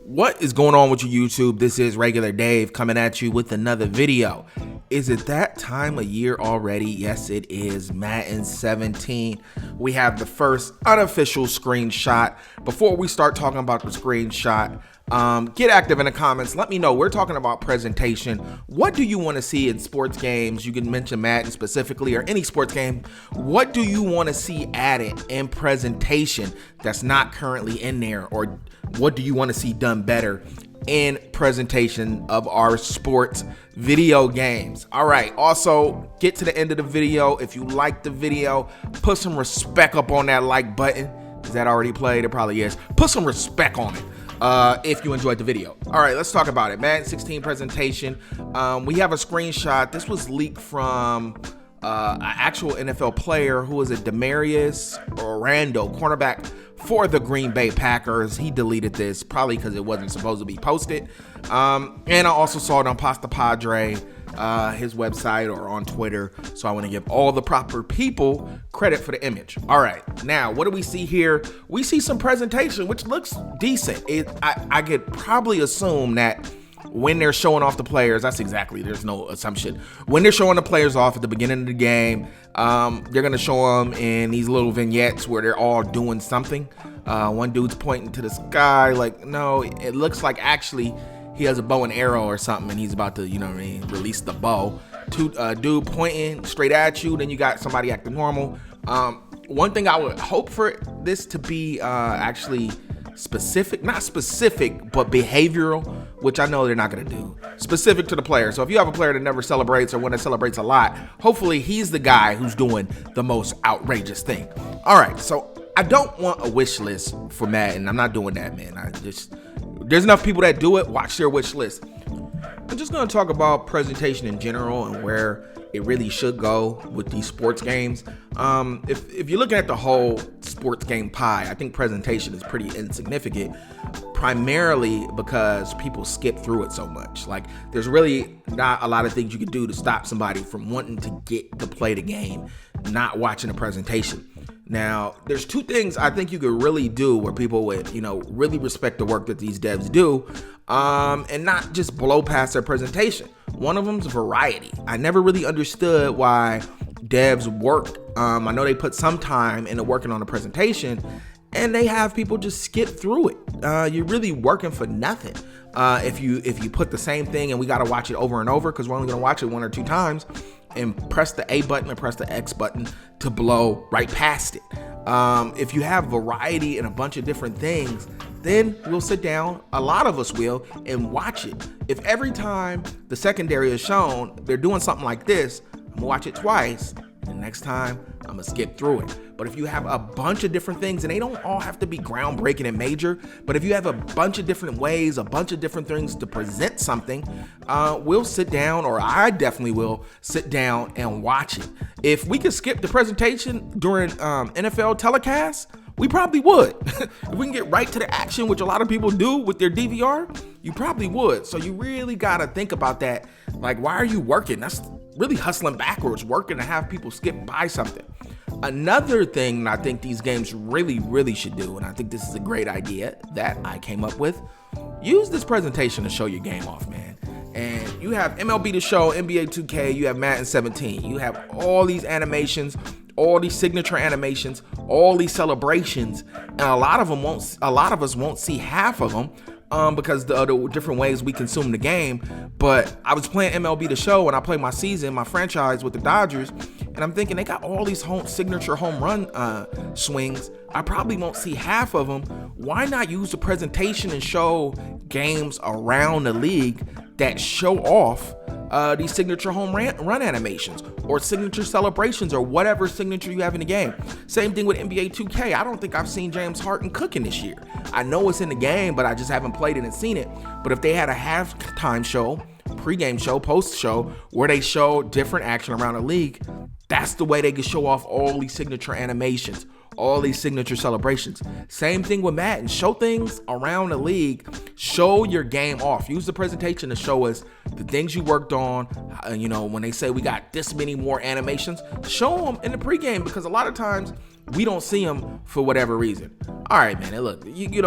What is going on with you, YouTube? This is Regular Dave coming at you with another video. Is it that time of year already? Yes, it is. Madden 17. We have the first unofficial screenshot. Before we start talking about the screenshot, get active in the comments. Let me know. We're talking about presentation. What do you want to see in sports games? You can mention Madden specifically or any sports game. What do you want to see added in presentation that's not currently in there? Or what do you want to see done better in presentation of our sports video games? All right, also get to the end of the video. If you like the video, put some respect up on that like button. Is that already played? It probably is. Put some respect on it if you enjoyed the video. All right, let's talk about it. Madden 16 presentation. We have a screenshot. This was leaked from an actual NFL player. Who is it? Demarius Orlando, cornerback for the Green Bay Packers. He deleted this probably because it wasn't supposed to be posted. And I also saw it on Pasta Padre, his website, or on Twitter. So I want to give all the proper people credit for the image. All right, now what do we see here? We see some presentation, which looks decent. I could probably assume that when they're showing off the players, there's no assumption. When they're showing the players off at the beginning of the game, they're going to show them in these little vignettes where they're all doing something. One dude's pointing to the sky, like, no, it looks like actually he has a bow and arrow or something, and he's about to, release the bow. Dude pointing straight at you, then you got somebody acting normal. One thing I would hope for this to be actually specific, not specific, but behavioral, which I know they're not going to do. Specific to the player. So if you have a player that never celebrates or one that celebrates a lot, hopefully he's the guy who's doing the most outrageous thing. All right, so I don't want a wish list for Madden. I'm not doing that, man. There's enough people that do it. Watch their wish list. I'm just going to talk about presentation in general and where it really should go with these sports games. If you're looking at the whole sports game pie, I think presentation is pretty insignificant, primarily because people skip through it so much. Like, there's really not a lot of things you can do to stop somebody from wanting to get to play the game, not watching the presentation. Now, there's two things I think you could really do where people would, really respect the work that these devs do, and not just blow past their presentation. One of them is variety. I never really understood why devs work. I know they put some time into working on the presentation, and they have people just skip through it. You're really working for nothing. If you put the same thing and we got to watch it over and over because we're only going to watch it one or two times, and press the A button and press the X button to blow right past it. If you have variety and a bunch of different things, then we'll sit down, a lot of us will, and watch it. If every time the secondary is shown, they're doing something like this, I'm gonna watch it twice, and next time I'm gonna skip through it. But if you have a bunch of different things, and they don't all have to be groundbreaking and major, but if you have a bunch of different ways, a bunch of different things to present something, we'll sit down, or I definitely will sit down and watch it. If we could skip the presentation during NFL telecasts, we probably would. If we can get right to the action, which a lot of people do with their DVR, you probably would. So you really gotta think about that. Like, why are you working? That's really hustling backwards, working to have people skip by something. Another thing I think these games really should do, and I think this is a great idea that I came up with, use this presentation to show your game off, man. And you have MLB The Show, NBA 2K, you have Madden 17, you have all these animations, all these signature animations, all these celebrations, and a lot of us won't see half of them because the other different ways we consume the game. But I was playing MLB The Show and I played my season, my franchise with the Dodgers, and I'm thinking they got all these signature home run swings. I probably won't see half of them. Why not use the presentation and show games around the league that show off these signature home run animations or signature celebrations or whatever signature you have in the game? Same thing with NBA 2K. I don't think I've seen James Harden cooking this year. I know it's in the game, but I just haven't played it and seen it. But if they had a halftime show, pregame show, post show, where they show different action around the league, that's the way they could show off all these signature animations, all these signature celebrations. Same thing with Madden. Show things around the league. Show your game off. Use the presentation to show us the things you worked on. You know, when they say we got this many more animations, show them in the pregame, because a lot of times we don't see them for whatever reason. All right, man. And look, you can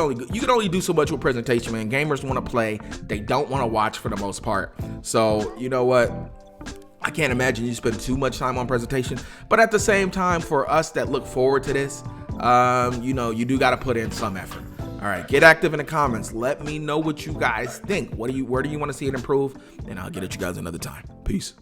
only do so much with presentation, man. Gamers want to play. They don't want to watch for the most part. So you know what? I can't imagine you spend too much time on presentation. But at the same time, for us that look forward to this, you know, you do got to put in some effort. All right, get active in the comments. Let me know what you guys think. Where do you want to see it improve? And I'll get at you guys another time. Peace.